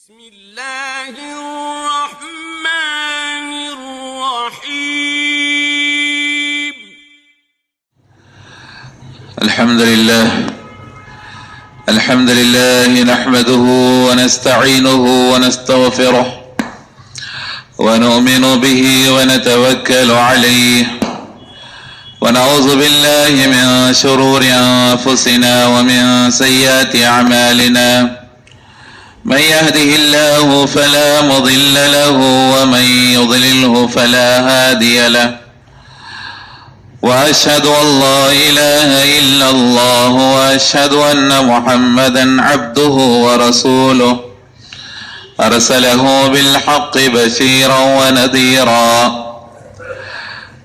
بسم اللہ الرحمن الرحیم الحمد لله نحمده ونستعينه ونستغفره ونؤمن به ونتوكل عليه ونعوذ بالله من شرور أنفسنا ومن سيئات أعمالنا من يهده الله فلا مضل له ومن يضلله فلا هادي له وأشهد أن لا إله إلا الله وأشهد أن محمدا عبده ورسوله أرسله بالحق بشيرا ونذيرا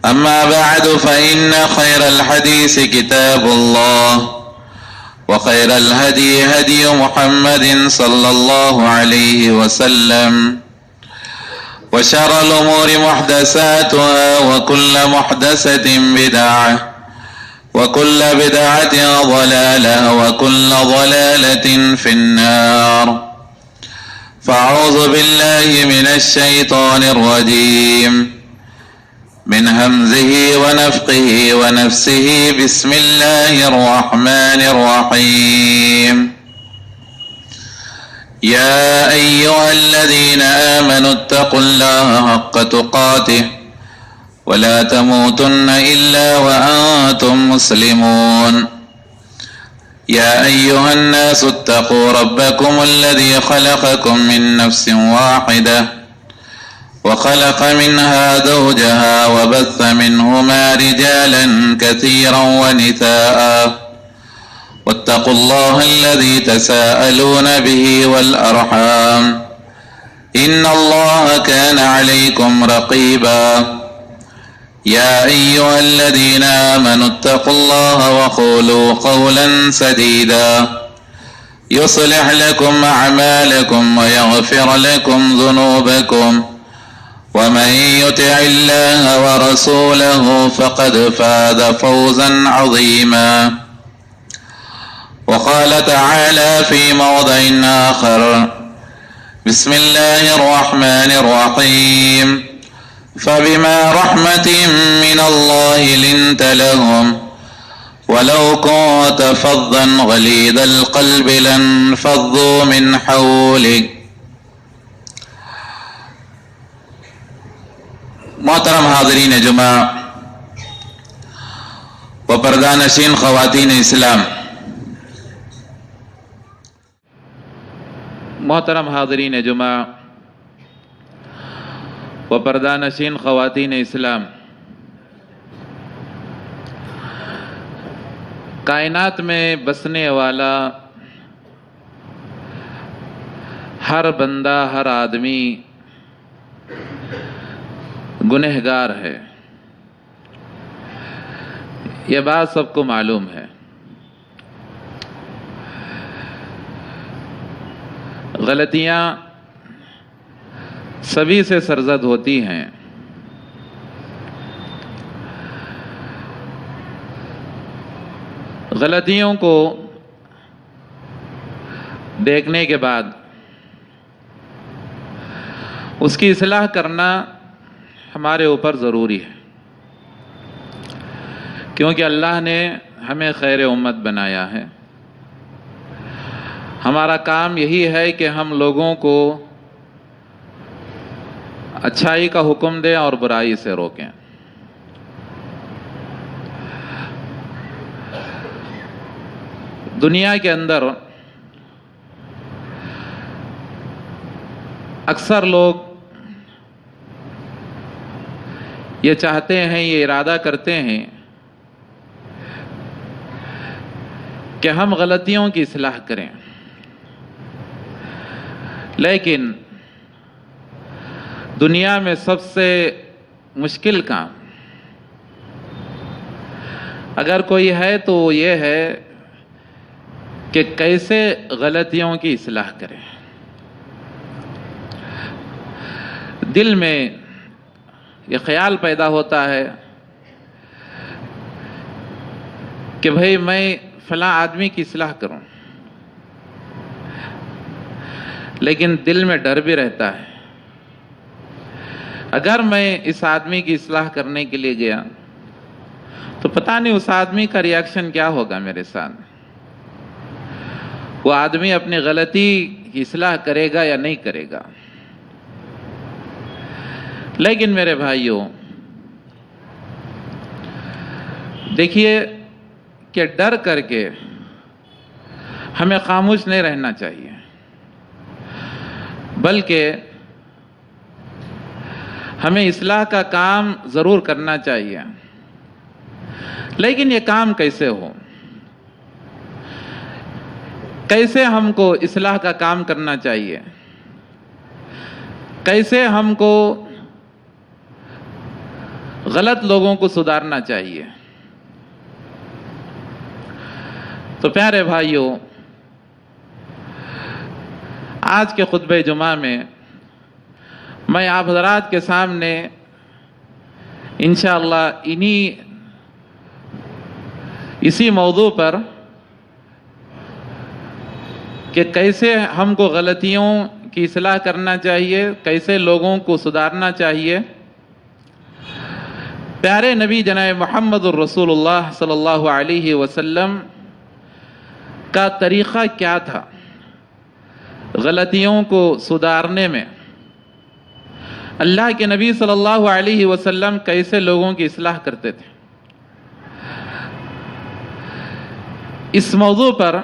أما بعد فإن خير الحديث كتاب الله وخير الهدي هدي محمد صلى الله عليه وسلم وشر الأمور محدثاتها وكل محدثة بدعة وكل بدعة ضلالة وكل ضلالة في النار فأعوذ بالله من الشيطان الرجيم من همزه ونفخه ونفسه بسم الله الرحمن الرحيم يا أيها الذين آمنوا اتقوا الله حق تقاته ولا تموتن إلا وأنتم مسلمون يا أيها الناس اتقوا ربكم الذي خلقكم من نفس واحدة وخلق منها زوجها وبث منهما رجالا كثيرا ونساء واتقوا الله الذي تساءلون به والأرحام إن الله كان عليكم رقيبا يا أيها الذين آمنوا اتقوا الله وقولوا قولا سديدا يصلح لكم أعمالكم ويغفر لكم ذنوبكم ومن يطع الله ورسوله فقد فاز فوزا عظيما وقال تعالى في موضع آخر بسم الله الرحمن الرحيم فبما رحمة من الله لنت لهم ولو كنت فظا غليظ القلب لانفضوا من حولك. محترم حاضرین جمعہ و پردہ نشین خواتین اسلام، محترم حاضرین جمعہ و پردہ نشین خواتین اسلام، کائنات میں بسنے والا ہر بندہ، ہر آدمی گنہگار ہے، یہ بات سب کو معلوم ہے۔ غلطیاں سبھی سے سرزد ہوتی ہیں، غلطیوں کو دیکھنے کے بعد اس کی اصلاح کرنا ہمارے اوپر ضروری ہے، کیونکہ اللہ نے ہمیں خیر امت بنایا ہے۔ ہمارا کام یہی ہے کہ ہم لوگوں کو اچھائی کا حکم دیں اور برائی سے روکیں۔ دنیا کے اندر اکثر لوگ یہ چاہتے ہیں، یہ ارادہ کرتے ہیں کہ ہم غلطیوں کی اصلاح کریں، لیکن دنیا میں سب سے مشکل کام اگر کوئی ہے تو وہ یہ ہے کہ کیسے غلطیوں کی اصلاح کریں۔ دل میں یہ خیال پیدا ہوتا ہے کہ بھئی میں فلاں آدمی کی اصلاح کروں، لیکن دل میں ڈر بھی رہتا ہے، اگر میں اس آدمی کی اصلاح کرنے کے لیے گیا تو پتہ نہیں اس آدمی کا ریاکشن کیا ہوگا میرے ساتھ، وہ آدمی اپنی غلطی کی اصلاح کرے گا یا نہیں کرے گا۔ لیکن میرے بھائیوں، دیکھیے کہ ڈر کر کے ہمیں خاموش نہیں رہنا چاہیے، بلکہ ہمیں اصلاح کا کام ضرور کرنا چاہیے۔ لیکن یہ کام کیسے ہو؟ کیسے ہم کو اصلاح کا کام کرنا چاہیے؟ کیسے ہم کو غلط لوگوں کو سدھارنا چاہیے؟ تو پیارے بھائیوں، آج کے خطبہ جمعہ میں میں آپ حضرات کے سامنے انشاءاللہ اسی موضوع پر کہ کیسے ہم کو غلطیوں کی اصلاح کرنا چاہیے، کیسے لوگوں کو سدھارنا چاہیے، پیارے نبی جناب محمد الرسول اللہ صلی اللہ علیہ وسلم کا طریقہ کیا تھا غلطیوں کو سدھارنے میں، اللہ کے نبی صلی اللہ علیہ وسلم کیسے لوگوں کی اصلاح کرتے تھے۔ اس موضوع پر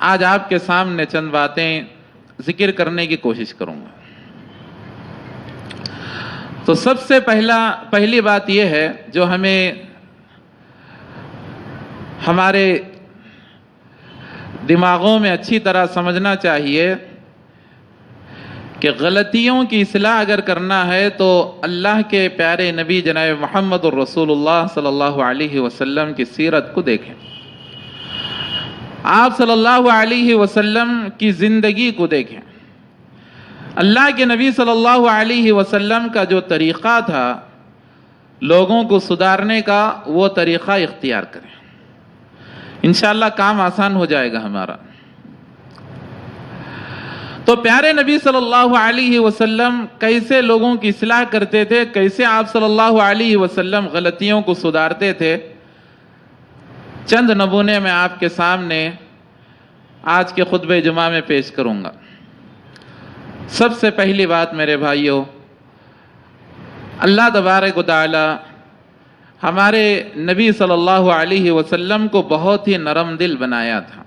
آج آپ کے سامنے چند باتیں ذکر کرنے کی کوشش کروں گا۔ تو سب سے پہلی بات یہ ہے جو ہمیں ہمارے دماغوں میں اچھی طرح سمجھنا چاہیے کہ غلطیوں کی اصلاح اگر کرنا ہے تو اللہ کے پیارے نبی جناب محمد الرسول اللہ صلی اللہ علیہ وسلم کی سیرت کو دیکھیں، آپ صلی اللہ علیہ وسلم کی زندگی کو دیکھیں، اللہ کے نبی صلی اللہ علیہ وسلم کا جو طریقہ تھا لوگوں کو سدھارنے کا، وہ طریقہ اختیار کریں، انشاءاللہ کام آسان ہو جائے گا ہمارا۔ تو پیارے نبی صلی اللہ علیہ وسلم کیسے لوگوں کی اصلاح کرتے تھے، کیسے آپ صلی اللہ علیہ وسلم غلطیوں کو سدھارتے تھے، چند نمونے میں آپ کے سامنے آج کے خطبہ جمعہ میں پیش کروں گا۔ سب سے پہلی بات میرے بھائیوں، اللہ تبارک و تعالی ہمارے نبی صلی اللہ علیہ وسلم کو بہت ہی نرم دل بنایا تھا۔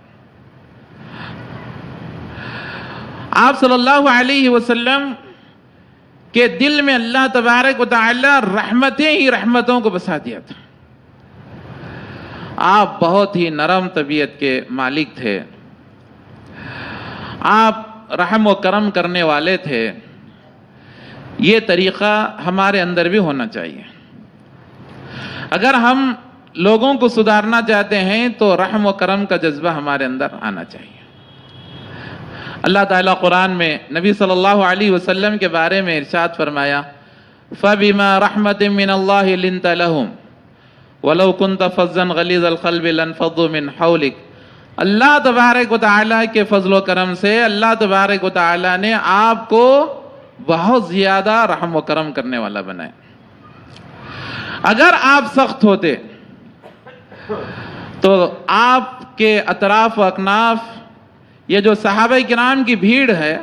آپ صلی اللہ علیہ وسلم کے دل میں اللہ تبارک و تعالی رحمتیں ہی رحمتوں کو بسا دیا تھا۔ آپ بہت ہی نرم طبیعت کے مالک تھے، آپ رحم و کرم کرنے والے تھے۔ یہ طریقہ ہمارے اندر بھی ہونا چاہیے۔ اگر ہم لوگوں کو سدھارنا چاہتے ہیں تو رحم و کرم کا جذبہ ہمارے اندر آنا چاہیے۔ اللہ تعالیٰ قرآن میں نبی صلی اللہ علیہ وسلم کے بارے میں ارشاد فرمایا، فَبِمَا رَحْمَةٍ مِّنَ اللَّهِ لِنْتَ لَهُمْ وَلَوْ كُنْتَ فَظًّا غَلِيظَ الْقَلْبِ لَانفَضُّوا مِنْ حَوْلِكَ۔ اللہ تبارک و تعالیٰ کے فضل و کرم سے اللہ تبارک و تعالیٰ نے آپ کو بہت زیادہ رحم و کرم کرنے والا بنایا۔ اگر آپ سخت ہوتے تو آپ کے اطراف و اکناف، یہ جو صحابہ کرام کی بھیڑ ہے،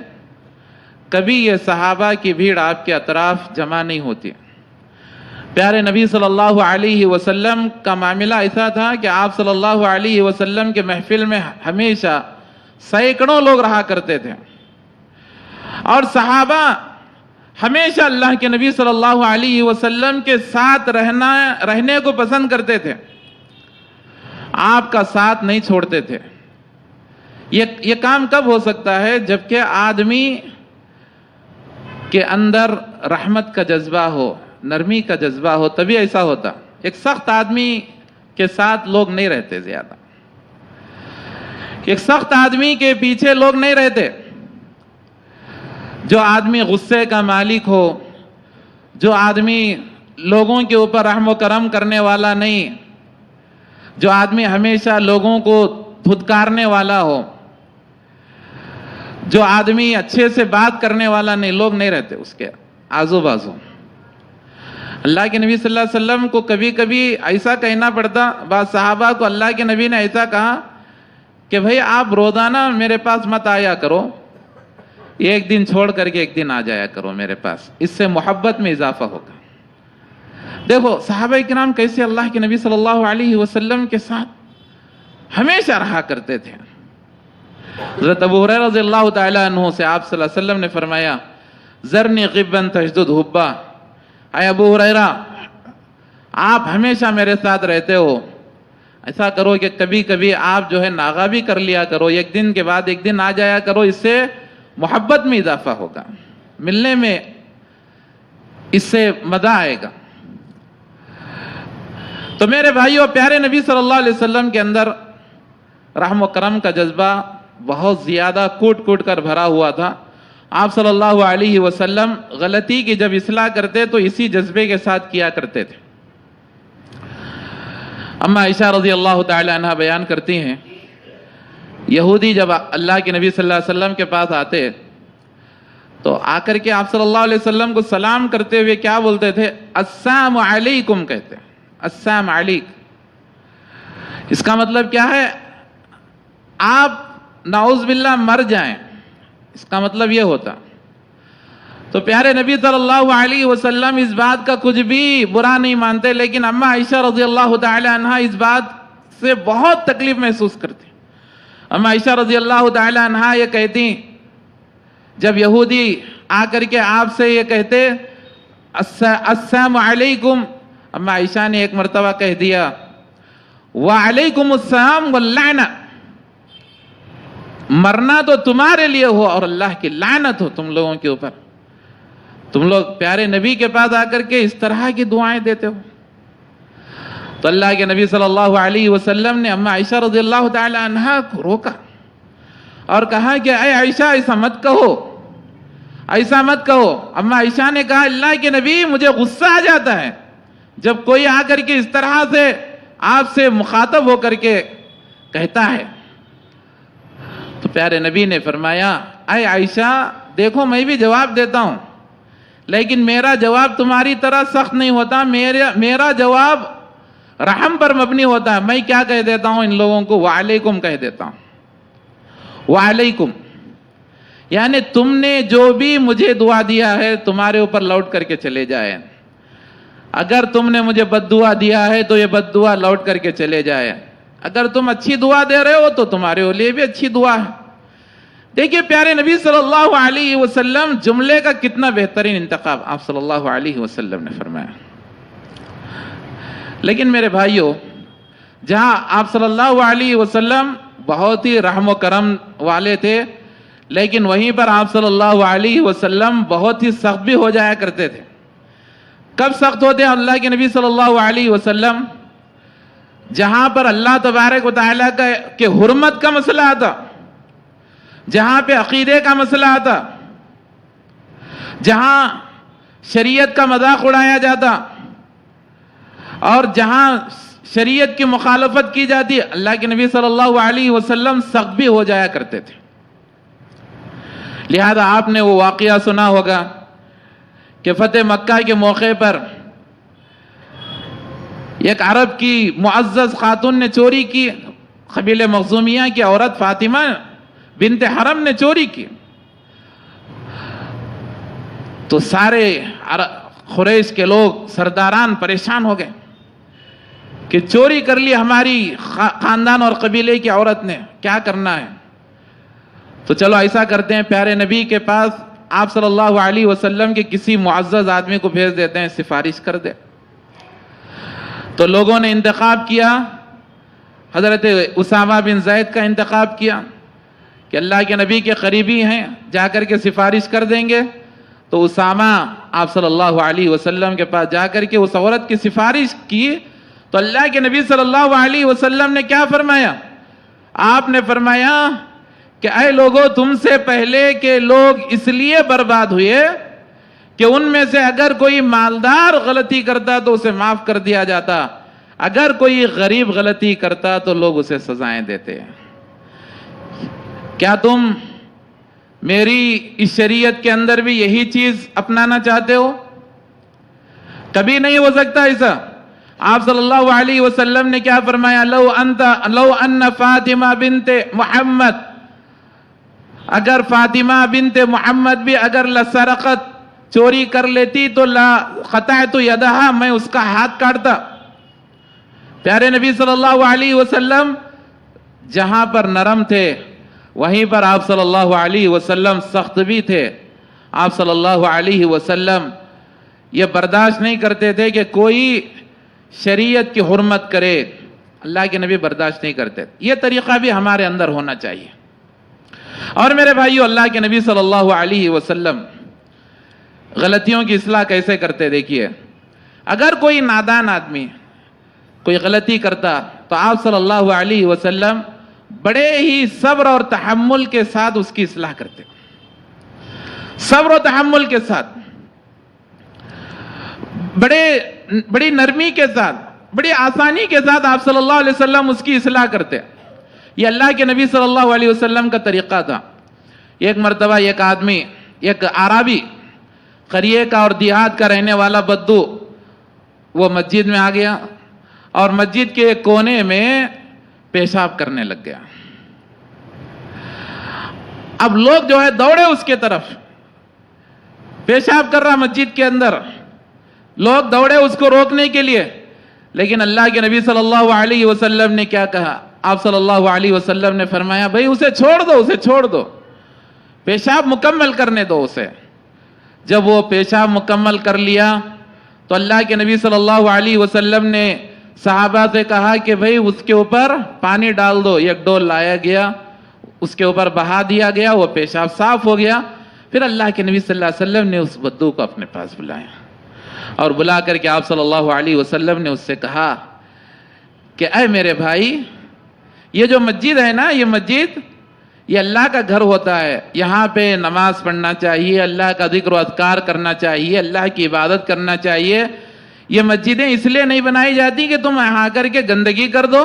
کبھی یہ صحابہ کی بھیڑ آپ کے اطراف جمع نہیں ہوتی۔ پیارے نبی صلی اللہ علیہ وسلم کا معاملہ ایسا تھا کہ آپ صلی اللہ علیہ وسلم کے محفل میں ہمیشہ سینکڑوں لوگ رہا کرتے تھے، اور صحابہ ہمیشہ اللہ کے نبی صلی اللہ علیہ وسلم کے ساتھ رہنے کو پسند کرتے تھے، آپ کا ساتھ نہیں چھوڑتے تھے۔ یہ کام کب ہو سکتا ہے؟ جبکہ آدمی کے اندر رحمت کا جذبہ ہو، نرمی کا جذبہ ہو، تبھی ایسا ہوتا۔ ایک سخت آدمی کے ساتھ لوگ نہیں رہتے زیادہ، ایک سخت آدمی کے پیچھے لوگ نہیں رہتے۔ جو آدمی غصے کا مالک ہو، جو آدمی لوگوں کے اوپر رحم و کرم کرنے والا نہیں، جو آدمی ہمیشہ لوگوں کو دھتکارنے والا ہو، جو آدمی اچھے سے بات کرنے والا نہیں، لوگ نہیں رہتے اس کے آزو بازو. اللہ کے نبی صلی اللہ علیہ وسلم کو کبھی کبھی ایسا کہنا پڑتا، بعض صحابہ کو اللہ کے نبی نے ایسا کہا کہ بھئی آپ روزانہ میرے پاس مت آیا کرو، ایک دن چھوڑ کر کے ایک دن آ جایا کرو میرے پاس، اس سے محبت میں اضافہ ہوگا. دیکھو صحابہ کرام کیسے اللہ کے نبی صلی اللہ علیہ وسلم کے ساتھ ہمیشہ رہا کرتے تھے. حضرت ابو ہریرہ رضی اللہ تعالیٰ عنہ سے آپ صلی اللہ علیہ وسلم نے فرمایا ذرنی غبا تشدد حبا، اے ابو ہریرہ آپ ہمیشہ میرے ساتھ رہتے ہو، ایسا کرو کہ کبھی کبھی آپ جو ہے ناغا بھی کر لیا کرو، ایک دن کے بعد ایک دن آ جایا کرو، اس سے محبت میں اضافہ ہوگا، ملنے میں اس سے مزہ آئے گا. تو میرے بھائیو، پیارے نبی صلی اللہ علیہ وسلم کے اندر رحم و کرم کا جذبہ بہت زیادہ کوٹ کوٹ کر بھرا ہوا تھا. آپ صلی اللہ علیہ وسلم غلطی کی جب اصلاح کرتے تو اسی جذبے کے ساتھ کیا کرتے تھے. اما عائشہ رضی اللہ تعالی عنہ بیان کرتی ہیں، یہودی جب اللہ کے نبی صلی اللہ علیہ وسلم کے پاس آتے تو آ کر کے آپ صلی اللہ علیہ وسلم کو سلام کرتے ہوئے کیا بولتے تھے؟ السلام علیکم کہتے ہیں، السلام علیک. اس کا مطلب کیا ہے؟ آپ نعوذ باللہ مر جائیں، اس کا مطلب یہ ہوتا. تو پیارے نبی صلی اللہ علیہ وسلم اس بات کا کچھ بھی برا نہیں مانتے، لیکن اما عائشہ رضی اللہ تعالی عنہ اس بات سے بہت تکلیف محسوس کرتی. اما عائشہ رضی اللہ تعالی عنہ یہ کہتی، جب یہودی آ کر کے آپ سے یہ کہتے السلام علیکم، اما عائشہ نے ایک مرتبہ کہہ دیا وعلیکم السلام واللعنہ، مرنا تو تمہارے لیے ہو اور اللہ کی لعنت ہو تم لوگوں کے اوپر. تم لوگ پیارے نبی کے پاس آ کر کے اس طرح کی دعائیں دیتے ہو. تو اللہ کے نبی صلی اللہ علیہ وسلم نے اما عائشہ رضی اللہ تعالی عنہ کو روکا اور کہا کہ اے عائشہ ایسا مت کہو، ایسا مت کہو. اما عائشہ نے کہا اللہ کے نبی مجھے غصہ آ جاتا ہے جب کوئی آ کر کے اس طرح سے آپ سے مخاطب ہو کر کے کہتا ہے. تو پیارے نبی نے فرمایا اے عائشہ دیکھو میں بھی جواب دیتا ہوں، لیکن میرا جواب تمہاری طرح سخت نہیں ہوتا، میرا جواب رحم پر مبنی ہوتا ہے. میں کیا کہہ دیتا ہوں ان لوگوں کو؟ وعلیکم کہہ دیتا ہوں. وعلیکم یعنی تم نے جو بھی مجھے دعا دیا ہے تمہارے اوپر لوٹ کر کے چلے جائے. اگر تم نے مجھے بد دعا دیا ہے تو یہ بد دعا لوٹ کر کے چلے جائے. اگر تم اچھی دعا دے رہے ہو تو تمہارے لیے بھی اچھی دعا ہے. دیکھیے پیارے نبی صلی اللہ علیہ وسلم، جملے کا کتنا بہترین انتخاب آپ صلی اللہ علیہ وسلم نے فرمایا. لیکن میرے بھائیوں، جہاں آپ صلی اللہ علیہ وسلم بہت ہی رحم و کرم والے تھے، لیکن وہیں پر آپ صلی اللہ علیہ وسلم بہت ہی سخت بھی ہو جایا کرتے تھے. کب سخت ہوتے ہیں اللہ کے نبی صلی اللہ علیہ وسلم؟ جہاں پر اللہ تبارک و تعالیٰ کے حرمت کا مسئلہ آتا، جہاں پہ عقیدے کا مسئلہ آتا، جہاں شریعت کا مذاق اڑایا جاتا اور جہاں شریعت کی مخالفت کی جاتی، اللہ کے نبی صلی اللہ علیہ وسلم سخت بھی ہو جایا کرتے تھے. لہذا آپ نے وہ واقعہ سنا ہوگا کہ فتح مکہ کے موقع پر ایک عرب کی معزز خاتون نے چوری کی، قبیلہ مخزومیہ کی عورت فاطمہ بنت حرم نے چوری کی. تو سارے قریش کے لوگ سرداران پریشان ہو گئے کہ چوری کر لی ہماری خاندان اور قبیلے کی عورت نے، کیا کرنا ہے؟ تو چلو ایسا کرتے ہیں، پیارے نبی کے پاس آپ صلی اللہ علیہ وسلم کے کسی معزز آدمی کو بھیج دیتے ہیں، سفارش کر دے. تو لوگوں نے انتخاب کیا، حضرت اسامہ بن زید کا انتخاب کیا کہ اللہ کے نبی کے قریبی ہیں، جا کر کے سفارش کر دیں گے. تو اسامہ آپ صلی اللہ علیہ وسلم کے پاس جا کر کے اس عورت کی سفارش کی. تو اللہ کے نبی صلی اللہ علیہ وسلم نے کیا فرمایا؟ آپ نے فرمایا کہ اے لوگو، تم سے پہلے کے لوگ اس لیے برباد ہوئے کہ ان میں سے اگر کوئی مالدار غلطی کرتا تو اسے معاف کر دیا جاتا، اگر کوئی غریب غلطی کرتا تو لوگ اسے سزائیں دیتے. کیا تم میری اس شریعت کے اندر بھی یہی چیز اپنانا چاہتے ہو؟ کبھی نہیں ہو سکتا ایسا. آپ صلی اللہ علیہ وسلم نے کیا فرمایا؟ لو ان فاطمہ بنت محمد، اگر فاطمہ بنت محمد بھی اگر لسرقت چوری کر لیتی تو لا قطعت یدہا، میں اس کا ہاتھ کاٹتا. پیارے نبی صلی اللہ علیہ وسلم جہاں پر نرم تھے وہیں پر آپ صلی اللہ علیہ وسلم سخت بھی تھے. آپ صلی اللہ علیہ وسلم یہ برداشت نہیں کرتے تھے کہ کوئی شریعت کی حرمت کرے. اللہ کے نبی برداشت نہیں کرتے. یہ طریقہ بھی ہمارے اندر ہونا چاہیے. اور میرے بھائیو، اللہ کے نبی صلی اللہ علیہ وسلم غلطیوں کی اصلاح کیسے کرتے؟ دیکھیے، اگر کوئی نادان آدمی کوئی غلطی کرتا تو آپ صلی اللہ علیہ وسلم بڑے ہی صبر اور تحمل کے ساتھ اس کی اصلاح کرتے. صبر و تحمل کے ساتھ، بڑی نرمی کے ساتھ، بڑی آسانی کے ساتھ آپ صلی اللہ علیہ وسلم اس کی اصلاح کرتے. یہ اللہ کے نبی صلی اللہ علیہ وسلم کا طریقہ تھا. ایک مرتبہ ایک آدمی، ایک عربی، قریے کا اور دیہات کا رہنے والا بدو، وہ مسجد میں آ گیا اور مسجد کے ایک کونے میں پیشاب کرنے لگ گیا. اب لوگ جو ہے دوڑے اس کے طرف. پیشاب کر رہا مسجد کے اندر، لوگ دوڑے اس کو روکنے کے لیے. لیکن اللہ کے نبی صلی اللہ علیہ وسلم نے کیا کہا؟ آپ صلی اللہ علیہ وسلم نے فرمایا، بھئی اسے چھوڑ دو، اسے چھوڑ دو، پیشاب مکمل کرنے دو اسے. جب وہ پیشاب مکمل کر لیا تو اللہ کے نبی صلی اللہ علیہ وسلم نے صحابہ سے کہا کہ بھئی اس کے اوپر پانی ڈال دو. ایک ڈول لایا گیا، اس کے اوپر بہا دیا گیا، وہ پیشاب صاف ہو گیا. پھر اللہ کے نبی صلی اللہ علیہ وسلم نے اس بدو کو اپنے پاس بلایا اور بلا کر کے آپ صلی اللہ علیہ وسلم نے اس سے کہا کہ اے میرے بھائی، یہ جو مسجد ہے نا، یہ مسجد یہ اللہ کا گھر ہوتا ہے. یہاں پہ نماز پڑھنا چاہیے، اللہ کا ذکر و اذکار کرنا چاہیے، اللہ کی عبادت کرنا چاہیے. یہ مسجدیں اس لیے نہیں بنائی جاتی کہ تم یہاں کر کے گندگی کر دو.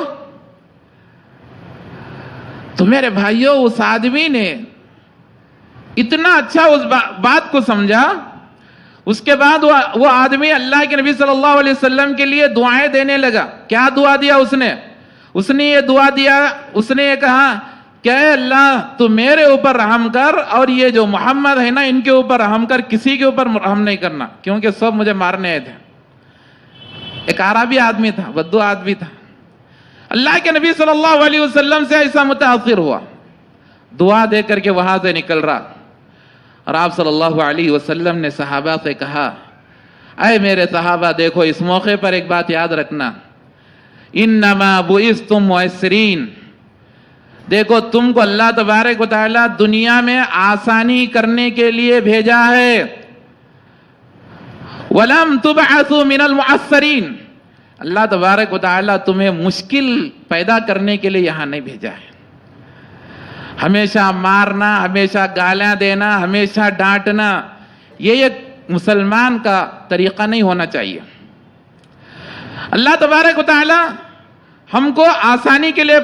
تو میرے بھائیوں، اس آدمی نے اتنا اچھا اس بات کو سمجھا. اس کے بعد وہ آدمی اللہ کے نبی صلی اللہ علیہ وسلم کے لیے دعائیں دینے لگا. کیا دعا دیا اس نے یہ دعا دیا، اس نے یہ کہا کہ اے اللہ تو میرے اوپر رحم کر، اور یہ جو محمد ہے نا ان کے اوپر رحم کر، کسی کے اوپر رحم نہیں کرنا، کیونکہ سب مجھے مارنے آئے تھے. ایک عربی آدمی تھا، بدو آدمی تھا. اللہ کے نبی صلی اللہ علیہ وسلم سے ایسا متاثر ہوا، دعا دے کر کے وہاں سے نکل رہا. اور آپ صلی اللہ علیہ وسلم نے صحابہ سے کہا، اے میرے صحابہ، دیکھو اس موقع پر ایک بات یاد رکھنا، انما بعثتم مؤثرین. دیکھو تم کو اللہ تبارک و تعالی دنیا میں آسانی کرنے کے لیے بھیجا ہے. وَلَمْ تُبْعَثُوا مِنَ الْمُعَسِّرِينَ. اللہ تبارک و تعالی تمہیں مشکل پیدا کرنے کے لیے یہاں نہیں بھیجا ہے. ہمیشہ مارنا، ہمیشہ گالیاں دینا، ہمیشہ ڈانٹنا، یہ ایک مسلمان کا طریقہ نہیں ہونا چاہیے. اللہ تبارک و تعالی ہم کو آسانی کے لیے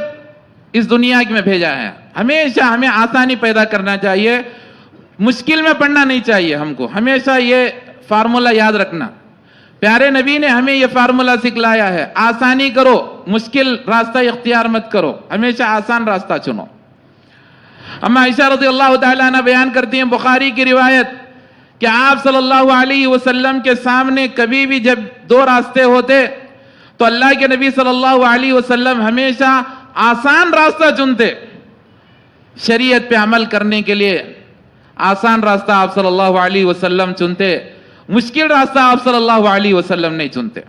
اس دنیا میں بھیجا ہے. ہمیشہ ہمیں آسانی پیدا کرنا چاہیے، مشکل میں پڑنا نہیں چاہیے. ہم کو ہمیشہ یہ فارمولا یاد رکھنا. پیارے نبی نے ہمیں یہ فارمولا سکھلایا ہے، آسانی کرو، مشکل راستہ اختیار مت کرو، ہمیشہ آسان راستہ چنو. اما عائشہ رضی اللہ تعالیٰ عنہ بیان کرتی ہیں، بخاری کی روایت، کہ آپ صلی اللہ علیہ وسلم کے سامنے کبھی بھی جب دو راستے ہوتے تو اللہ کے نبی صلی اللہ علیہ وسلم ہمیشہ آسان راستہ چنتے. شریعت پہ عمل کرنے کے لیے آسان راستہ آپ صلی اللہ علیہ وسلم چنتے، مشکل راستہ آپ صلی اللہ علیہ وسلم نہیں چنتے.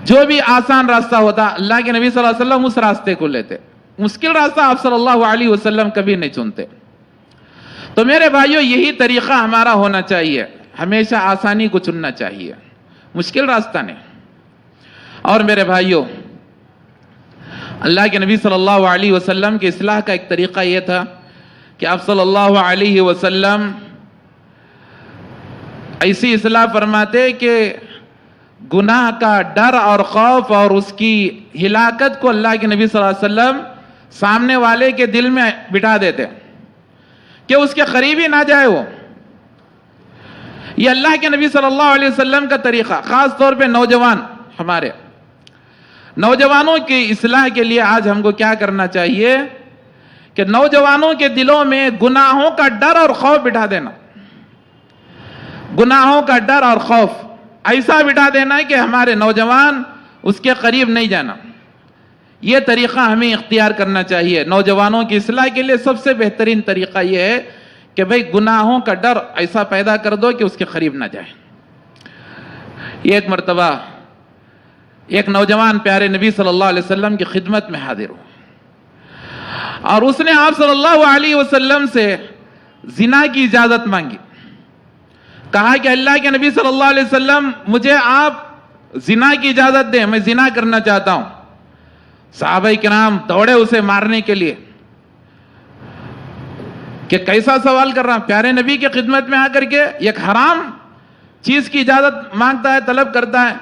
جو بھی آسان راستہ ہوتا اللہ کے نبی صلی اللہ علیہ وسلم اس راستے کو لیتے. مشکل راستہ آپ صلی اللہ علیہ وسلم کبھی نہیں چنتے. تو میرے بھائیوں، یہی طریقہ ہمارا ہونا چاہیے، ہمیشہ آسانی کو چننا چاہیے، مشکل راستہ نہیں. اور میرے بھائیوں، اللہ کے نبی صلی اللہ علیہ وسلم کی اصلاح کا ایک طریقہ یہ تھا کہ آپ صلی اللہ علیہ وسلم ایسی اصلاح فرماتے کہ گناہ کا ڈر اور خوف اور اس کی ہلاکت کو اللہ کے نبی صلی اللہ علیہ وسلم سامنے والے کے دل میں بٹھا دیتے. کہ اس کے قریب ہی نہ جائے وہ. یہ اللہ کے نبی صلی اللہ علیہ وسلم کا طریقہ. خاص طور پہ نوجوان، ہمارے نوجوانوں کی اصلاح کے لیے آج ہم کو کیا کرنا چاہیے کہ نوجوانوں کے دلوں میں گناہوں کا ڈر اور خوف بٹھا دینا. گناہوں کا ڈر اور خوف ایسا بٹھا دینا ہے کہ ہمارے نوجوان اس کے قریب نہیں جانا. یہ طریقہ ہمیں اختیار کرنا چاہیے. نوجوانوں کی اصلاح کے لیے سب سے بہترین طریقہ یہ ہے کہ بھئی گناہوں کا ڈر ایسا پیدا کر دو کہ اس کے قریب نہ جائے. ایک مرتبہ ایک نوجوان پیارے نبی صلی اللہ علیہ وسلم کی خدمت میں حاضر ہو اور اس نے آپ صلی اللہ علیہ وسلم سے زنا کی اجازت مانگی. کہا کہ اللہ کے نبی صلی اللہ علیہ وسلم مجھے آپ زنا کی اجازت دیں، میں زنا کرنا چاہتا ہوں. صحابہ کرام دوڑے اسے مارنے کے لیے کہ کیسا سوال کر رہا، پیارے نبی کی خدمت میں آ کر کے ایک حرام چیز کی اجازت مانگتا ہے، طلب کرتا ہے.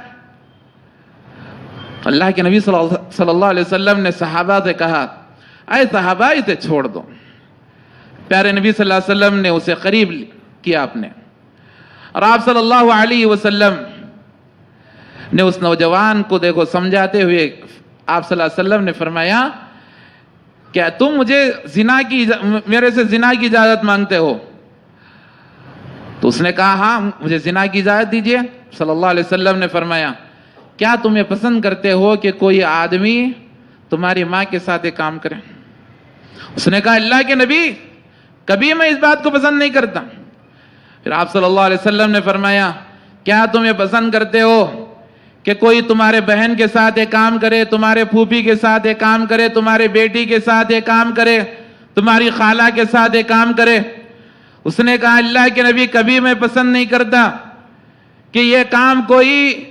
اللہ کے نبی صلی اللہ علیہ وسلم نے صحابہ سے کہا اے صحابہ اسے چھوڑ دو. پیارے نبی صلی اللہ علیہ وسلم نے اسے قریب کیا اپنے، اور آپ صلی اللہ علیہ وسلم نے اس نوجوان کو دیکھو سمجھاتے ہوئے آپ صلی اللہ علیہ وسلم نے فرمایا کیا تم مجھے میرے سے زنا کی اجازت مانگتے ہو؟ تو اس نے کہا ہاں مجھے زنا کی اجازت دیجئے. صلی اللہ علیہ وسلم نے فرمایا کیا تم یہ پسند کرتے ہو کہ کوئی آدمی تمہاری ماں کے ساتھ ایک کام کرے؟ اس نے کہا اللہ کے نبی کبھی میں اس بات کو پسند نہیں کرتا. پھر آپ صلی اللہ علیہ وسلم نے فرمایا کیا تم یہ پسند کرتے ہو کہ کوئی تمہارے بہن کے ساتھ ایک کام کرے، تمہارے پھوپھی کے ساتھ ایک کام کرے، تمہارے بیٹی کے ساتھ ایک کام کرے، تمہاری خالہ کے ساتھ ایک کام کرے؟ اس نے کہا اللہ کے نبی کبھی میں پسند نہیں کرتا کہ یہ کام کوئی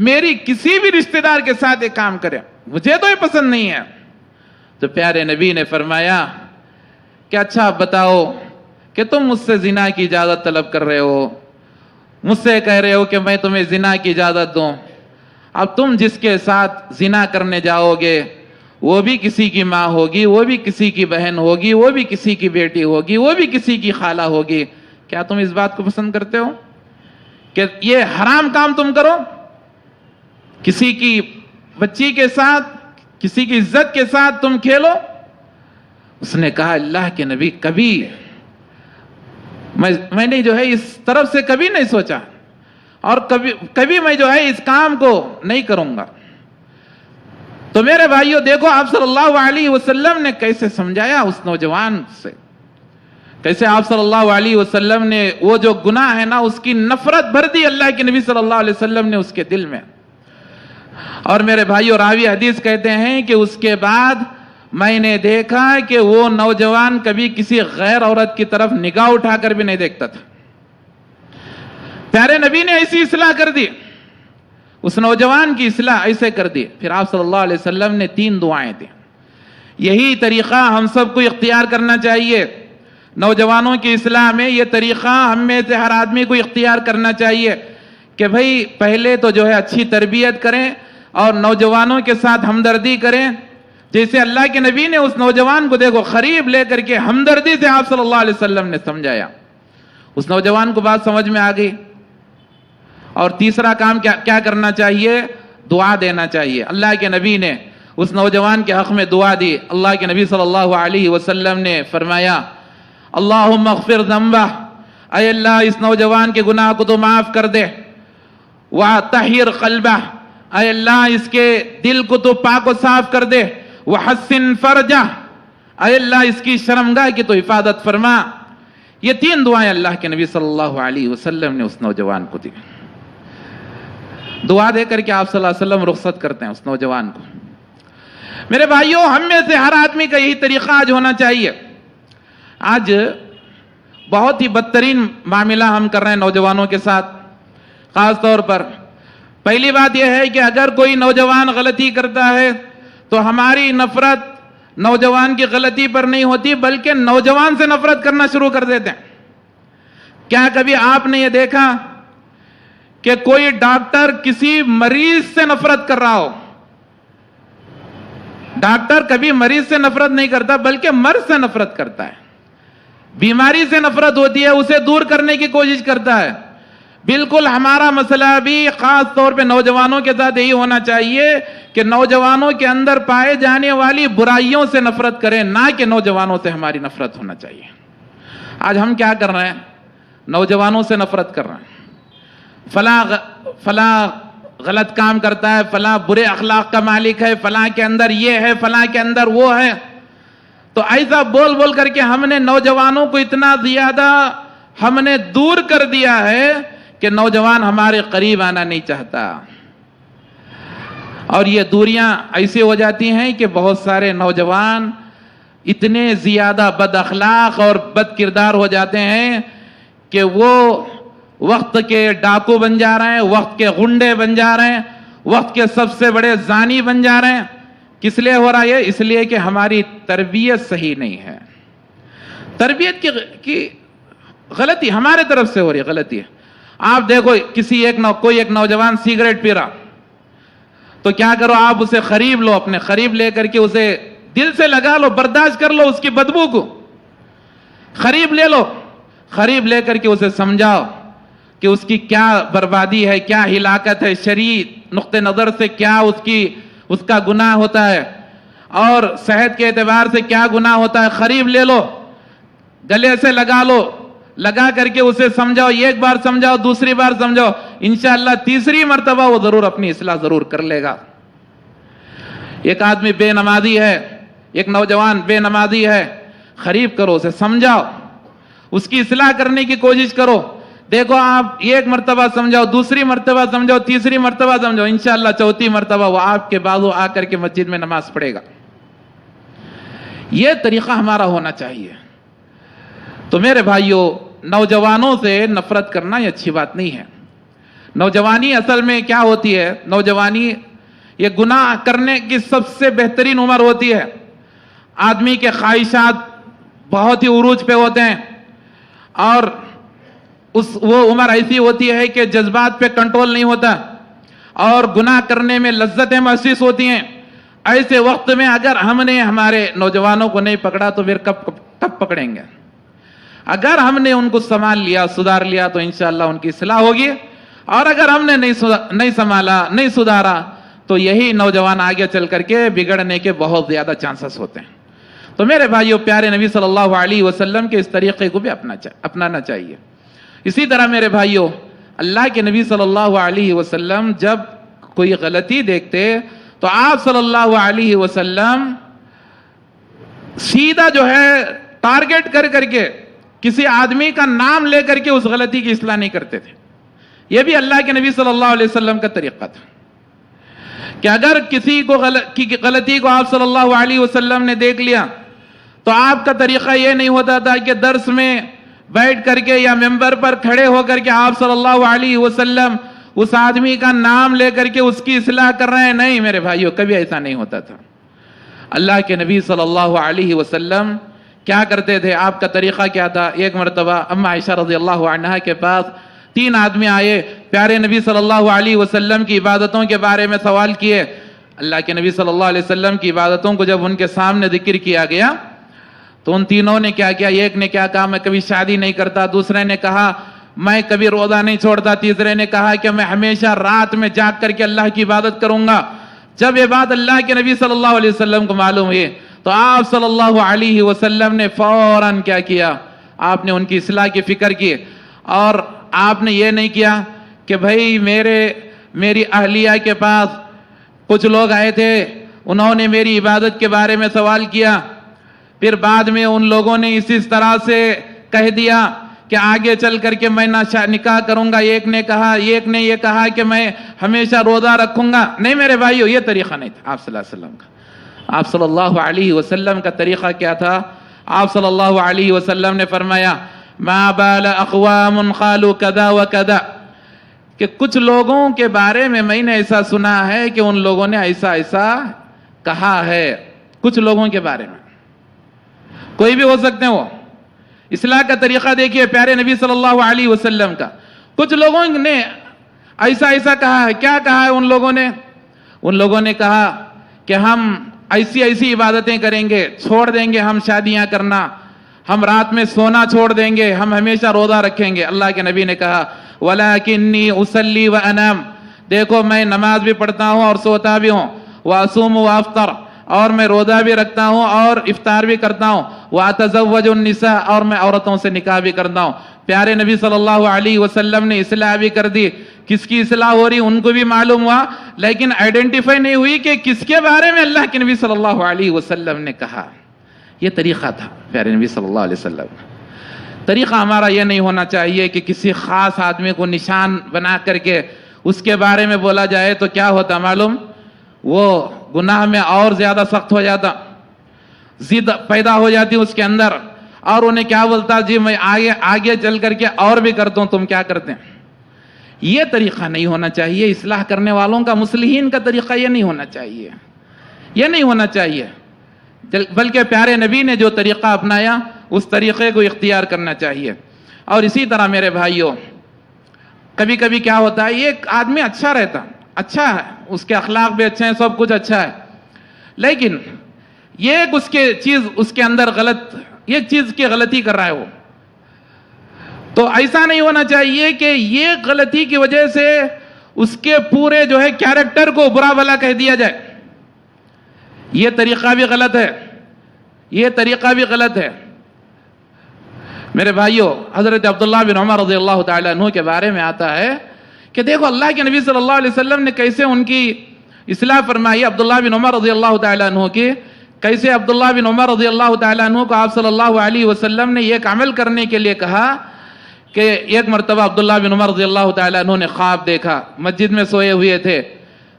میری کسی بھی رشتہ دار کے ساتھ ایک کام کرے، مجھے تو یہ پسند نہیں ہے. تو پیارے نبی نے فرمایا کہ اچھا بتاؤ کہ تم مجھ سے زنا کی اجازت طلب کر رہے ہو، مجھ سے کہہ رہے ہو کہ میں تمہیں زنا کی اجازت دوں. اب تم جس کے ساتھ زنا کرنے جاؤ گے وہ بھی کسی کی ماں ہوگی، وہ بھی کسی کی بہن ہوگی، وہ بھی کسی کی بیٹی ہوگی، وہ بھی کسی کی خالہ ہوگی. کیا تم اس بات کو پسند کرتے ہو کہ یہ حرام کام تم کرو؟ کسی کی بچی کے ساتھ، کسی کی عزت کے ساتھ تم کھیلو؟ اس نے کہا اللہ کے نبی کبھی میں نے جو ہے اس طرف سے کبھی نہیں سوچا اور کبھی میں جو ہے اس کام کو نہیں کروں گا. تو میرے بھائیوں دیکھو آپ صلی اللہ علیہ وسلم نے کیسے سمجھایا اس نوجوان سے، کیسے آپ صلی اللہ علیہ وسلم نے وہ جو گناہ ہے نا اس کی نفرت بھر دی اللہ کے نبی صلی اللہ علیہ وسلم نے اس کے دل میں. اور میرے بھائیوں راوی حدیث کہتے ہیں کہ اس کے بعد میں نے دیکھا کہ وہ نوجوان کبھی کسی غیر عورت کی طرف نگاہ اٹھا کر بھی نہیں دیکھتا تھا. پیارے نبی نے ایسی اصلاح کر دی، اس نوجوان کی اصلاح ایسے کر دی. پھر آپ صلی اللہ علیہ وسلم نے 3 دعائیں دی. یہی طریقہ ہم سب کو اختیار کرنا چاہیے نوجوانوں کی اصلاح میں. یہ طریقہ ہم میں سے ہر آدمی کو اختیار کرنا چاہیے کہ بھئی پہلے تو جو ہے اچھی تربیت کریں اور نوجوانوں کے ساتھ ہمدردی کریں. جیسے اللہ کے نبی نے اس نوجوان کو دیکھو قریب لے کر کے ہمدردی سے آپ صلی اللہ علیہ وسلم نے سمجھایا. اس نوجوان کو بات سمجھ میں آ گئی. اور تیسرا کام کیا کرنا چاہیے؟ دعا دینا چاہیے. اللہ کے نبی نے اس نوجوان کے حق میں دعا دی. اللہ کے نبی صلی اللہ علیہ وسلم نے فرمایا اللہم اغفر ذنبہ، اے اللہ اس نوجوان کے گناہ کو تو معاف کر دے. وطہر قلبہ، اے اللہ اس کے دل کو تو پاک و صاف کر دے. وحسن فرجہ، اے اللہ اس کی شرمگاہ کی تو حفاظت فرما. یہ 3 دعائیں اللہ کے نبی صلی اللہ علیہ وسلم نے اس نوجوان کو دی. دعا دے کر کے آپ صلی اللہ علیہ وسلم رخصت کرتے ہیں اس نوجوان کو. میرے بھائیوں ہم میں سے ہر آدمی کا یہی طریقہ آج ہونا چاہیے. آج بہت ہی بدترین معاملہ ہم کر رہے ہیں نوجوانوں کے ساتھ. خاص طور پر پہلی بات یہ ہے کہ اگر کوئی نوجوان غلطی کرتا ہے تو ہماری نفرت نوجوان کی غلطی پر نہیں ہوتی بلکہ نوجوان سے نفرت کرنا شروع کر دیتے ہیں. کیا کبھی آپ نے یہ دیکھا کہ کوئی ڈاکٹر کسی مریض سے نفرت کر رہا ہو؟ ڈاکٹر کبھی مریض سے نفرت نہیں کرتا بلکہ مرض سے نفرت کرتا ہے. بیماری سے نفرت ہوتی ہے اسے دور کرنے کی کوشش کرتا ہے. بالکل ہمارا مسئلہ بھی خاص طور پہ نوجوانوں کے ساتھ یہی ہونا چاہیے کہ نوجوانوں کے اندر پائے جانے والی برائیوں سے نفرت کریں, نہ کہ نوجوانوں سے ہماری نفرت ہونا چاہیے. آج ہم کیا کر رہے ہیں؟ نوجوانوں سے نفرت کر رہے ہیں. فلاں غلط کام کرتا ہے, فلاں برے اخلاق کا مالک ہے, فلاں کے اندر یہ ہے, فلاں کے اندر وہ ہے. تو ایسا بول بول کر کے ہم نے نوجوانوں کو اتنا زیادہ ہم نے دور کر دیا ہے کہ نوجوان ہمارے قریب آنا نہیں چاہتا. اور یہ دوریاں ایسی ہو جاتی ہیں کہ بہت سارے نوجوان اتنے زیادہ بد اخلاق اور بد کردار ہو جاتے ہیں کہ وہ وقت کے ڈاکو بن جا رہے ہیں, وقت کے غنڈے بن جا رہے ہیں, وقت کے سب سے بڑے زانی بن جا رہے ہیں. کس لیے ہو رہا ہے؟ اس لیے کہ ہماری تربیت صحیح نہیں ہے. تربیت کی غلطی ہمارے طرف سے ہو رہی ہے, غلطی ہے. آپ دیکھو کوئی ایک نوجوان سگریٹ پی رہا, تو کیا کرو, آپ اسے قریب لو, اپنے قریب لے کر کے اسے دل سے لگا لو, برداشت کر لو اس کی بدبو کو. قریب لے لو, قریب لے کر کے اسے سمجھاؤ کہ اس کی کیا بربادی ہے, کیا ہلاکت ہے, شرعی نقطہ نظر سے کیا اس کا گناہ ہوتا ہے, اور صحت کے اعتبار سے کیا گناہ ہوتا ہے. قریب لے لو, گلے سے لگا لو, لگا کر کے اسے سمجھاؤ. ایک بار سمجھاؤ, دوسری بار سمجھاؤ, انشاءاللہ تیسری مرتبہ وہ ضرور اپنی اصلاح ضرور کر لے گا. ایک آدمی بے نمازی ہے, ایک نوجوان بے نمازی ہے, قریب کرو, اسے سمجھاؤ, اس کی اصلاح کرنے کی کوشش کرو. دیکھو آپ ایک مرتبہ سمجھاؤ, دوسری مرتبہ سمجھاؤ, تیسری مرتبہ سمجھاؤ, انشاءاللہ چوتھی مرتبہ وہ آپ کے بازو آ کر کے مسجد میں نماز پڑھے گا. یہ طریقہ ہمارا ہونا چاہیے. تو میرے بھائیوں, نوجوانوں سے نفرت کرنا یہ اچھی بات نہیں ہے. نوجوانی اصل میں کیا ہوتی ہے؟ نوجوانی یہ گناہ کرنے کی سب سے بہترین عمر ہوتی ہے. آدمی کے خواہشات بہت ہی عروج پہ ہوتے ہیں, اور وہ عمر ایسی ہوتی ہے کہ جذبات پہ کنٹرول نہیں ہوتا, اور گناہ کرنے میں لذتیں محسوس ہوتی ہیں. ایسے وقت میں اگر ہم نے ہمارے نوجوانوں کو نہیں پکڑا تو پھر کب پکڑیں گے؟ اگر ہم نے ان کو سنبھال لیا, سدھار لیا, تو انشاءاللہ ان کی اصلاح ہوگی. اور اگر ہم نے نہیں سنبھالا, نہیں سدھارا, تو یہی نوجوان آگے چل کر کے بگڑنے کے بہت زیادہ چانسز ہوتے ہیں. تو میرے بھائیوں, پیارے نبی صلی اللہ علیہ وسلم کے اس طریقے کو بھی اپنانا چاہیے. اسی طرح میرے بھائیوں, اللہ کے نبی صلی اللہ علیہ وسلم جب کوئی غلطی دیکھتے تو آپ صلی اللہ علیہ وسلم سیدھا جو ہے ٹارگٹ کر کے کسی آدمی کا نام لے کر کے اس غلطی کی اصلاح نہیں کرتے تھے. یہ بھی اللہ کے نبی صلی اللہ علیہ وسلم کا طریقہ تھا کہ اگر کسی کو غلطی کو آپ صلی اللہ علیہ وسلم نے دیکھ لیا تو آپ کا طریقہ یہ نہیں ہوتا تھا کہ درس میں بیٹھ کر کے یا ممبر پر کھڑے ہو کر کے آپ صلی اللہ علیہ وسلم اس آدمی کا نام لے کر کے اس کی اصلاح کر رہے ہیں. نہیں میرے بھائیوں, کبھی ایسا نہیں ہوتا تھا. اللہ کے نبی صلی اللہ علیہ وسلم کیا کرتے تھے؟ آپ کا طریقہ کیا تھا؟ ایک مرتبہ اما عائشہ رضی اللہ عنہا کے پاس 3 آدمی آئے, پیارے نبی صلی اللہ علیہ وسلم کی عبادتوں کے بارے میں سوال کیے. اللہ کے نبی صلی اللہ علیہ وسلم کی عبادتوں کو جب ان کے سامنے ذکر کیا گیا تو ان تینوں نے کیا کیا؟ ایک نے کیا کہا, میں کبھی شادی نہیں کرتا. دوسرے نے کہا میں کبھی روزہ نہیں چھوڑتا. تیسرے نے کہا کہ میں ہمیشہ رات میں جاگ کر کے اللہ کی عبادت کروں گا. جب یہ بات اللہ کے نبی صلی اللہ علیہ وسلم کو معلوم ہوئی تو آپ صلی اللہ علیہ وسلم نے فوراً کیا کیا؟ آپ نے ان کی اصلاح کی فکر کی, اور آپ نے یہ نہیں کیا کہ بھائی میری اہلیہ کے پاس کچھ لوگ آئے تھے, انہوں نے میری عبادت کے بارے میں سوال کیا, پھر بعد میں ان لوگوں نے اسی طرح سے کہہ دیا کہ آگے چل کر کے میں نکاح کروں گا. ایک نے یہ کہا کہ میں ہمیشہ روزہ رکھوں گا. نہیں میرے بھائیو, یہ طریقہ نہیں تھا آپ صلی اللہ علیہ وسلم کا. آپ صلی اللہ علیہ وسلم کا طریقہ کیا تھا؟ آپ صلی اللہ علیہ وسلم نے فرمایا ما بال اقوام قالوا کذا وکذا, کہ کچھ لوگوں کے بارے میں نے ایسا سنا ہے کہ ان لوگوں نے ایسا کہا ہے. کچھ لوگوں کے بارے میں, کوئی بھی ہو سکتے ہیں وہ. اصلاح کا طریقہ دیکھیے پیارے نبی صلی اللہ علیہ وسلم کا. کچھ لوگوں نے ایسا کہا ہے. کیا کہا ہے ان لوگوں نے؟ ان لوگوں نے کہا کہ ہم ایسی عبادتیں کریں گے, چھوڑ دیں گے ہم شادیاں کرنا, ہم رات میں سونا چھوڑ دیں گے, ہم ہمیشہ روزہ رکھیں گے. اللہ کے نبی نے کہا وَلَكِنِّي أُصَلِّي وَأَنَامُ, دیکھو میں نماز بھی پڑھتا ہوں اور سوتا بھی ہوں. وَأَصُومُ وَأَفْطَرُ, اور میں روزہ بھی رکھتا ہوں اور افطار بھی کرتا ہوں. وَأَتَزَوَّجُ النِّسَاءَ, اور میں عورتوں سے نکاح بھی کرتا ہوں. پیارے نبی صلی اللہ علیہ وسلم نے اصلاح بھی کر دی. کس کی اصلاح ہو رہی ان کو بھی معلوم ہوا, لیکن آئیڈینٹیفائی نہیں ہوئی کہ کس کے بارے میں اللہ کے نبی صلی اللہ علیہ وسلم نے کہا. یہ طریقہ تھا پیارے نبی صلی اللہ علیہ وسلم. طریقہ ہمارا یہ نہیں ہونا چاہیے کہ کسی خاص آدمی کو نشان بنا کر کے اس کے بارے میں بولا جائے تو کیا ہوتا معلوم, وہ گناہ میں اور زیادہ سخت ہو جاتا, ضد پیدا ہو جاتی اس کے اندر, اور انہیں کیا بولتا جی میں آگے چل کر کے اور بھی کرتا ہوں, تم کیا کرتے ہیں. یہ طریقہ نہیں ہونا چاہیے. اصلاح کرنے والوں کا, مصلحین کا طریقہ یہ نہیں ہونا چاہیے, یہ نہیں ہونا چاہیے. بلکہ پیارے نبی نے جو طریقہ اپنایا اس طریقے کو اختیار کرنا چاہیے. اور اسی طرح میرے بھائیوں, کبھی کبھی کیا ہوتا ہے, ایک آدمی اچھا رہتا, اچھا ہے, اس کے اخلاق بھی اچھے ہیں, سب کچھ اچھا ہے, لیکن یہ اس کے اندر غلط, ایک چیز کی غلطی کر رہا ہے وہ. تو ایسا نہیں ہونا چاہیے کہ یہ غلطی کی وجہ سے اس کے پورے جو ہے کیریکٹر کو برا بھلا کہہ دیا جائے. یہ طریقہ بھی غلط ہے, یہ طریقہ بھی غلط ہے. میرے بھائیوں, حضرت عبداللہ بن عمر رضی اللہ تعالیٰ عنہ کے بارے میں آتا ہے کہ دیکھو اللہ کے نبی صلی اللہ علیہ وسلم نے کیسے ان کی اصلاح فرمائی. عبداللہ بن عمر رضی اللہ تعالیٰ عنہ کی, کیسے عبداللہ بن عمر رضی اللہ تعالیٰ عنہ کو آپ صلی اللہ علیہ وسلم نے ایک عمل کرنے کے لیے کہا کہ ایک مرتبہ عبداللہ بن عمر رضی اللہ تعالیٰ عنہ نے خواب دیکھا. مسجد میں سوئے ہوئے تھے,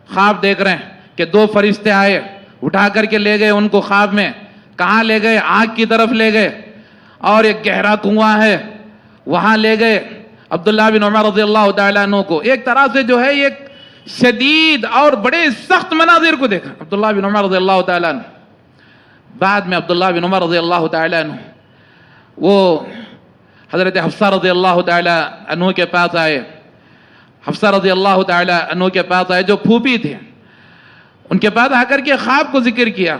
خواب دیکھ رہے ہیں کہ دو فرشتے آئے, اٹھا کر کے لے گئے ان کو خواب میں. کہاں لے گئے؟ آگ کی طرف لے گئے, اور ایک گہرا کنواں ہے وہاں لے گئے عبداللہ بن عمر رضی اللہ تعالیٰ عنہ کو. ایک طرح سے جو ہے ایک شدید اور بڑے سخت مناظر کو دیکھا عبداللہ بن عمر رضی اللہ تعالیٰ عنہ. بعد میں عبداللہ بن عمر رضی اللہ تعالیٰ عنہ وہ حضرت حفصہ رضی اللہ تعالیٰ عنہ کے پاس آئے. حفصہ رضی اللہ تعالیٰ عنہ کے پاس آئے جو پھوپھی تھے, ان کے پاس آ کر کے خواب کو ذکر کیا.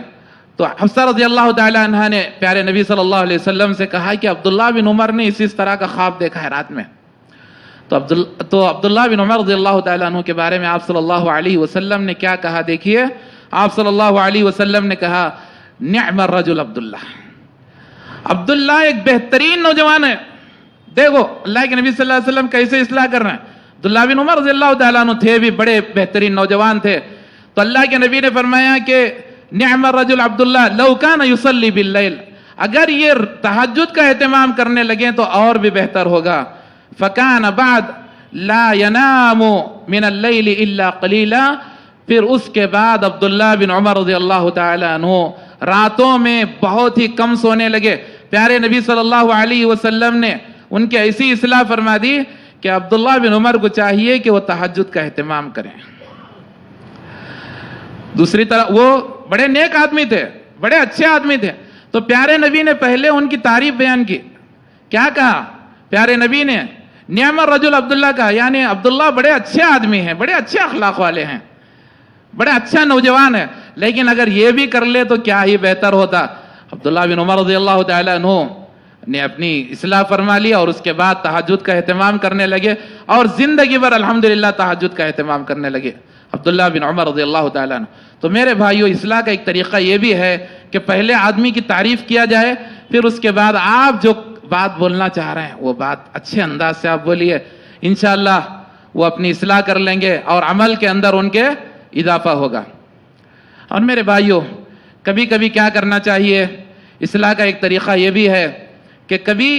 تو حفصہ رضی اللہ تعالیٰ عنہ نے پیارے نبی صلی اللہ علیہ وسلم سے کہا کہ عبداللہ بن عمر نے اس طرح کا خواب دیکھا ہے رات میں. تو عبداللہ بن عمر رضی اللہ تعالیٰ عنہ کے بارے میں آپ صلی اللہ علیہ وسلم نے کیا کہا دیکھیے. آپ صلی اللہ علیہ وسلم نے کہا نعم الرجل عبداللہ, عبداللہ ایک بہترین نوجوان ہے. دیکھو اللہ کے نبی صلی اللہ علیہ وسلم کیسے اصلاح کر رہے ہیں. عبداللہ بن عمر رضی اللہ تعالیٰ عنہ تھے بھی بڑے بہترین نوجوان تھے. تو اللہ کے نبی نے فرمایا کہ نعم الرجل عبداللہ لو کان یصلی باللیل, اگر یہ تہجد کا اہتمام کرنے لگیں تو اور بھی بہتر ہوگا. فکان بعد لا ینام من اللیل الا قلیلا, پھر اس کے بعد عبداللہ بن عمر رضی اللہ تعالیٰ عنہ راتوں میں بہت ہی کم سونے لگے. پیارے نبی صلی اللہ علیہ وسلم نے ان کی ایسی اصلاح فرما دی کہ عبداللہ بن عمر کو چاہیے کہ وہ تہجد کا اہتمام کریں. دوسری طرح وہ بڑے نیک آدمی تھے, بڑے اچھے آدمی تھے. تو پیارے نبی نے پہلے ان کی تعریف بیان کی. کیا کہا پیارے نبی نے؟ نعم الرجل عبداللہ کہا, یعنی عبداللہ بڑے اچھے آدمی ہیں, بڑے اچھے اخلاق والے ہیں, بڑا اچھا نوجوان ہے. لیکن اگر یہ بھی کر لے تو کیا ہی بہتر ہوتا. عبداللہ بن عمر رضی اللہ تعالیٰ عنہ نے اپنی اصلاح فرما لیا اور اس کے بعد تہجد کا اہتمام کرنے لگے, اور زندگی بھر الحمدللہ تہجد کا اہتمام کرنے لگے عبداللہ بن عمر رضی اللہ تعالیٰ عنہ. تو میرے بھائیو, اصلاح کا ایک طریقہ یہ بھی ہے کہ پہلے آدمی کی تعریف کیا جائے, پھر اس کے بعد آپ جو بات بولنا چاہ رہے ہیں وہ بات اچھے انداز سے آپ بولیے. انشاءاللہ وہ اپنی اصلاح کر لیں گے اور عمل کے اندر ان کے اضافہ ہوگا. اور میرے بھائیو, کبھی کبھی کیا کرنا چاہیے, اصلاح کا ایک طریقہ یہ بھی ہے کہ کبھی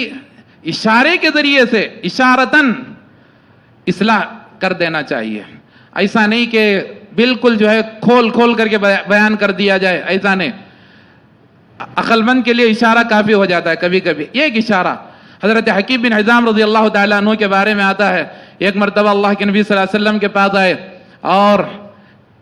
اشارے کے ذریعے سے اشارتاً اصلاح کر دینا چاہیے. ایسا نہیں کہ بالکل جو ہے کھول کر کے بیان کر دیا جائے, ایسا نہیں. عقل مند کے لیے اشارہ کافی ہو جاتا ہے کبھی کبھی. ایک اشارہ, حضرت حکیم بن حزام رضی اللہ تعالیٰ عنہ کے بارے میں آتا ہے, ایک مرتبہ اللہ کے نبی صلی اللہ علیہ وسلم کے پاس آئے اور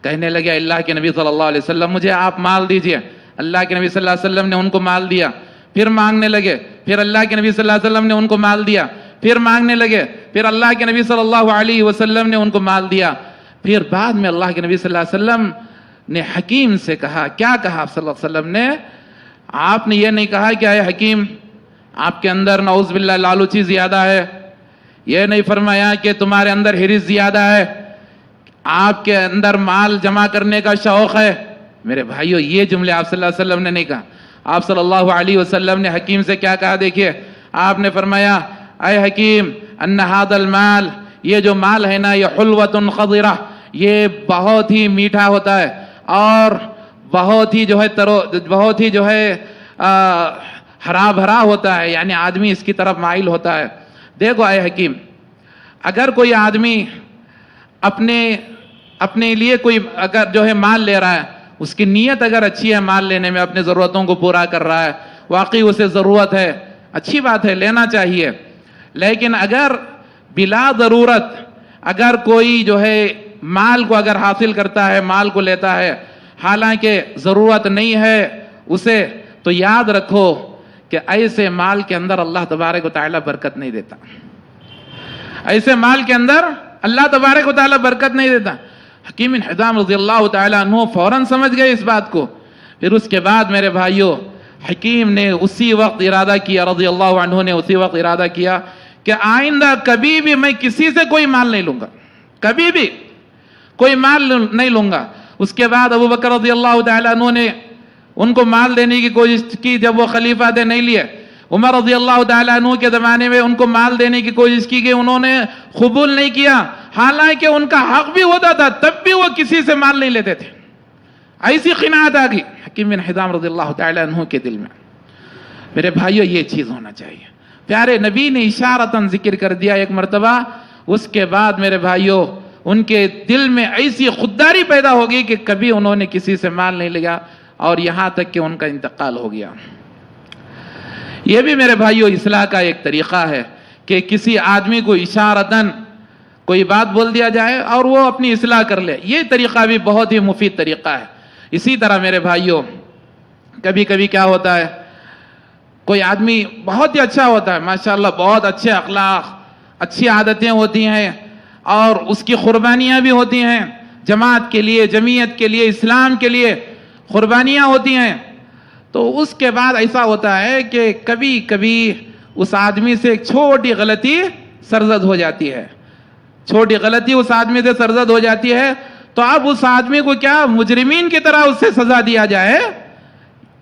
کہنے لگے اللہ کے نبی صلی اللہ علیہ وسلم مجھے آپ مال دیجئے. اللہ کے نبی صلی اللہ علیہ وسلم نے ان کو مال دیا. پھر مانگنے لگے, پھر اللہ کے نبی صلی اللہ علیہ وسلم نے ان کو مال دیا. پھر مانگنے لگے, پھر اللہ کے نبی صلی اللہ علیہ وسلم نے ان کو مال دیا. پھر بعد میں اللہ کے نبی صلی اللہ علیہ وسلم نے حکیم سے کہا. کیا کہا آپ صلی اللہ علیہ وسلم نے؟ آپ نے یہ نہیں کہا کہ اے حکیم آپ کے اندر نعوذ باللہ لالچی زیادہ ہے، یہ نہیں فرمایا کہ تمہارے اندر حرص زیادہ ہے، آپ کے اندر مال جمع کرنے کا شوق ہے. میرے بھائیو، یہ جملے آپ صلی اللہ علیہ وسلم نے نہیں کہا. آپ صلی اللہ علیہ وسلم نے حکیم سے کیا کہا دیکھیے. آپ نے فرمایا اے حکیم ان ھذا المال، یہ جو مال ہے نا، یہ حلوۃ خضرہ، یہ بہت ہی میٹھا ہوتا ہے اور بہت ہی جو ہے ہرا بھرا ہوتا ہے، یعنی آدمی اس کی طرف مائل ہوتا ہے. دیکھو اے حکیم، اگر کوئی آدمی اپنے لیے کوئی اگر جو ہے مال لے رہا ہے، اس کی نیت اگر اچھی ہے مال لینے میں، اپنے ضرورتوں کو پورا کر رہا ہے، واقعی اسے ضرورت ہے، اچھی بات ہے، لینا چاہیے. لیکن اگر بلا ضرورت اگر کوئی جو ہے مال کو اگر حاصل کرتا ہے، مال کو لیتا ہے، حالانکہ ضرورت نہیں ہے اسے، تو یاد رکھو کہ ایسے مال کے اندر اللہ تبارک و تعالی برکت نہیں دیتا. ایسے مال کے اندر اللہ تبارک و تعالی برکت نہیں دیتا. حکیم بن حزام رضی اللہ تعالی عنہ فوراً سمجھ گئے اس بات کو. پھر اس کے بعد میرے بھائیوں، حکیم نے اسی وقت ارادہ کیا، رضی اللہ عنہ نے اسی وقت ارادہ کیا کہ آئندہ کبھی بھی میں کسی سے کوئی مال نہیں لوں گا، کبھی بھی کوئی مال نہیں لوں گا. اس کے بعد ابو بکر رضی اللہ تعالی عنہ نے ان کو مال دینے کی کوشش کی، جب وہ خلیفہ تھے نہیں لیے. عمر رضی اللہ تعالیٰ عنہ کے زمانے میں ان کو مال دینے کی کوشش کی گئی، انہوں نے قبول نہیں کیا، حالانکہ ان کا حق بھی ہوتا تھا، تب بھی وہ کسی سے مال نہیں لیتے تھے. ایسی قناعت آ گئی حکیم بن حزام رضی اللہ تعالیٰ عنہ کے دل میں. میرے بھائیو، یہ چیز ہونا چاہیے. پیارے نبی نے اشارتاً ذکر کر دیا ایک مرتبہ. اس کے بعد میرے بھائیو، ان کے دل میں ایسی خودداری پیدا ہو گئی کہ کبھی انہوں نے کسی سے مال نہیں لیا، اور یہاں تک کہ ان کا انتقال ہو گیا. یہ بھی میرے بھائیو اصلاح کا ایک طریقہ ہے کہ کسی آدمی کو اشارتاً کوئی بات بول دیا جائے اور وہ اپنی اصلاح کر لے. یہ طریقہ بھی بہت ہی مفید طریقہ ہے. اسی طرح میرے بھائیو، کبھی کبھی کیا ہوتا ہے، کوئی آدمی بہت ہی اچھا ہوتا ہے، ماشاءاللہ بہت اچھے اخلاق، اچھی عادتیں ہوتی ہیں، اور اس کی قربانیاں بھی ہوتی ہیں، جماعت کے لیے، جمعیت کے لیے، اسلام کے لیے قربانیاں ہوتی ہیں. تو اس کے بعد ایسا ہوتا ہے کہ کبھی کبھی اس آدمی سے ایک چھوٹی غلطی سرزد ہو جاتی ہے، چھوٹی غلطی اس آدمی سے سرزد ہو جاتی ہے. تو اب اس آدمی کو کیا مجرمین کی طرح اس سے سزا دیا جائے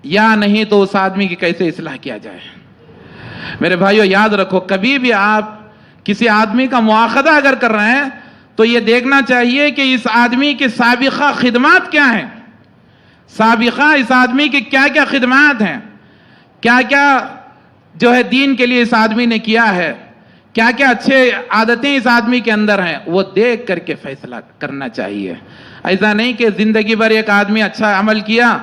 یا نہیں، تو اس آدمی کی کیسے اصلاح کیا جائے؟ میرے بھائیو یاد رکھو، کبھی بھی آپ کسی آدمی کا مواخذہ اگر کر رہے ہیں تو یہ دیکھنا چاہیے کہ اس آدمی کی سابقہ خدمات کیا ہیں، سابقہ اس آدمی کی کیا کیا خدمات ہیں، کیا کیا جو ہے دین کے لیے اس آدمی نے کیا ہے، کیا کیا اچھے عادتیں اس آدمی کے اندر ہیں، وہ دیکھ کر کے فیصلہ کرنا چاہیے. ایسا نہیں کہ زندگی بھر ایک آدمی اچھا عمل کیا،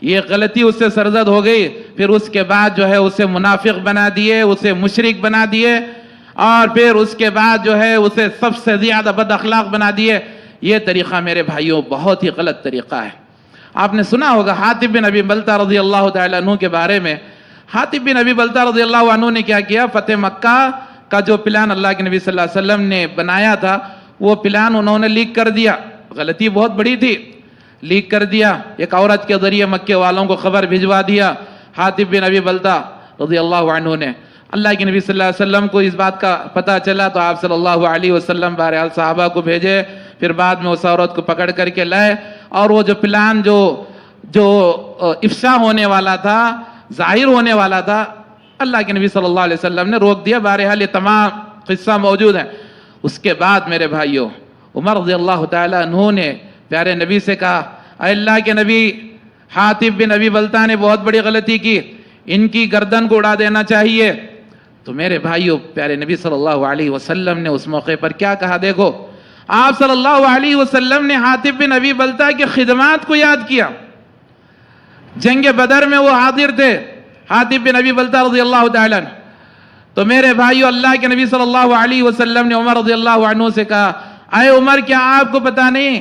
یہ غلطی اس سے سرزد ہو گئی، پھر اس کے بعد جو ہے اسے منافق بنا دیے، اسے مشرک بنا دیے، اور پھر اس کے بعد جو ہے اسے سب سے زیادہ بد اخلاق بنا دیے. یہ طریقہ میرے بھائیوں بہت ہی غلط طریقہ ہے. آپ نے سنا ہوگا حاطب بن ابی بلتہ رضی اللہ تعالیٰ عنہ کے بارے میں. حاطب بن ابی بلتہ رضی اللہ عنہ نے کیا کیا، فتح مکہ کا جو پلان اللہ کے نبی صلی اللہ علیہ وسلم نے بنایا تھا، وہ پلان انہوں نے لیک کر دیا. غلطی بہت بڑی تھی، لیک کر دیا، ایک عورت کے ذریعے مکے والوں کو خبر بھجوا دیا. حاطب بن ابی بلتہ رضی اللہ عنہ نے، اللہ کے نبی صلی اللہ علیہ وسلم کو اس بات کا پتہ چلا تو آپ صلی اللہ علیہ وسلم بہرحال صحابہ کو بھیجے، پھر بعد میں اس عورت کو پکڑ کر کے لائے، اور وہ جو پلان جو افشا ہونے والا تھا، ظاہر ہونے والا تھا، اللہ کے نبی صلی اللہ علیہ وسلم نے روک دیا. بہرحال یہ تمام قصہ موجود ہے. اس کے بعد میرے بھائیوں، عمر رضی اللہ تعالیٰ عنہ نے پیارے نبی سے کہا، اے اللہ کے نبی، حاطب بن ابی بلتہ نے بہت بڑی غلطی کی، ان کی گردن کو اڑا دینا چاہیے. تو میرے بھائیوں، پیارے نبی صلی اللہ علیہ وسلم نے اس موقع پر کیا کہا؟ دیکھو، آپ صلی اللہ علیہ وسلم نے حاطب بن ابی بلتہ کی خدمات کو یاد کیا. جنگ بدر میں وہ حاضر تھے، حاطب بن ابی بلتہ رضی اللہ تعالیٰ عنہ. تو میرے بھائیو، اللہ کے نبی صلی اللہ علیہ وسلم نے عمر رضی اللہ عنہ سے کہا، اے عمر، کیا آپ کو پتا نہیں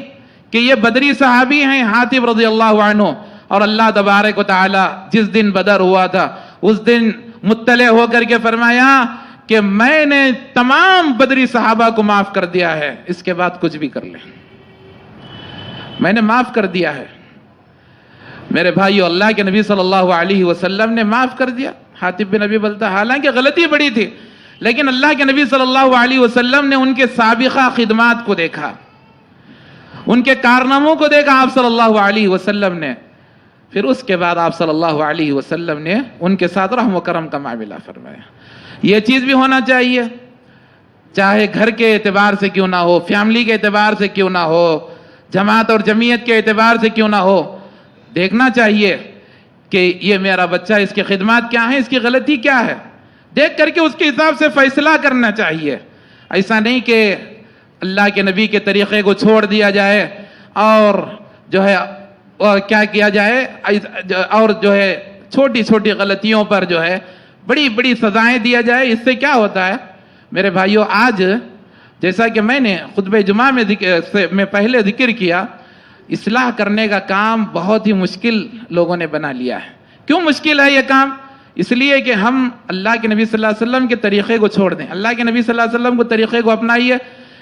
کہ یہ بدری صحابی ہیں حاطب رضی اللہ عنہ، اور اللہ تبارک و تعالی جس دن بدر ہوا تھا اس دن مطلع ہو کر کے فرمایا کہ میں نے تمام بدری صحابہ کو معاف کر دیا ہے، اس کے بعد کچھ بھی کر لیں، میں نے معاف کر دیا ہے. میرے بھائیو، اللہ کے نبی صلی اللہ علیہ وسلم نے معاف کر دیا. حاتب بن ابی بلتہ، حالانکہ غلطی بڑی تھی، لیکن اللہ کے نبی صلی اللہ علیہ وسلم نے ان کے سابقہ خدمات کو دیکھا، ان کے کارناموں کو دیکھا آپ صلی اللہ علیہ وسلم نے، پھر اس کے بعد آپ صلی اللہ علیہ وسلم نے ان کے ساتھ رحم و کرم کا معاملہ فرمایا۔ یہ چیز بھی ہونا چاہیے، چاہے گھر کے اعتبار سے کیوں نہ ہو، فیملی کے اعتبار سے کیوں نہ ہو، جماعت اور جمعیت کے اعتبار سے کیوں نہ ہو، دیکھنا چاہیے کہ یہ میرا بچہ، اس کی خدمات کیا ہیں، اس کی غلطی کیا ہے، دیکھ کر کے اس کے حساب سے فیصلہ کرنا چاہیے۔ ایسا نہیں کہ اللہ کے نبی کے طریقے کو چھوڑ دیا جائے اور جو ہے کیا کیا جائے، اور جو ہے چھوٹی چھوٹی غلطیوں پر جو ہے بڑی بڑی سزائیں دیا جائے۔ اس سے کیا ہوتا ہے میرے بھائیوں، آج جیسا کہ میں نے خطبہ جمعہ میں پہلے ذکر کیا، اصلاح کرنے کا کام بہت ہی مشکل لوگوں نے بنا لیا ہے۔ کیوں مشکل ہے یہ کام؟ اس لیے کہ ہم اللہ کے نبی صلی اللہ علیہ وسلم کے طریقے کو چھوڑ دیں، اللہ کے نبی صلی اللہ علیہ وسلم کو طریقے کو اپنائیے،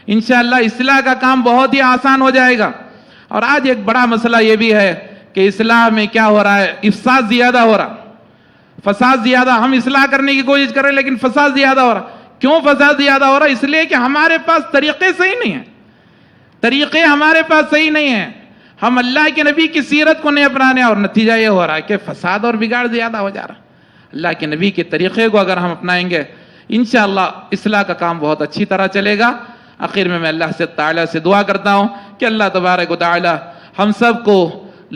انشاءاللہ اصلاح کا کام بہت ہی آسان ہو جائے گا۔ اور آج ایک بڑا مسئلہ یہ بھی ہے کہ اصلاح میں کیا ہو رہا ہے، افساد زیادہ ہو رہا، فساد زیادہ، ہم اصلاح کرنے کی کوشش کر رہے ہیں لیکن فساد زیادہ ہو رہا۔ کیوں فساد زیادہ ہو رہا؟ اس لیے کہ ہمارے پاس طریقے صحیح نہیں ہیں، طریقے ہمارے پاس صحیح نہیں ہیں، ہم اللہ کے نبی کی سیرت کو نہیں اپنانے، اور نتیجہ یہ ہو رہا ہے کہ فساد اور بگاڑ زیادہ ہو جا رہا ہے۔ اللہ کے نبی کے طریقے کو اگر ہم اپنائیں گے انشاءاللہ اصلاح کا کام بہت اچھی طرح چلے گا۔ آخر میں اللہ تعالیٰ سے دعا کرتا ہوں کہ اللہ تبارک و تعالیٰ ہم سب کو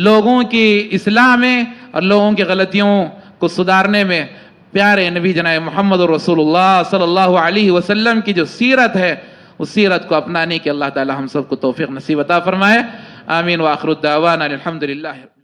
لوگوں کی اصلاح میں اور لوگوں کی غلطیوں کو سدھارنے میں پیارے نبی جناب محمد رسول اللہ صلی اللہ علیہ وسلم کی جو سیرت ہے اس سیرت کو اپنانے کی اللہ تعالیٰ ہم سب کو توفیق نصیب عطا فرمائے۔ آمین وآخر الدعوانا الحمدللہ۔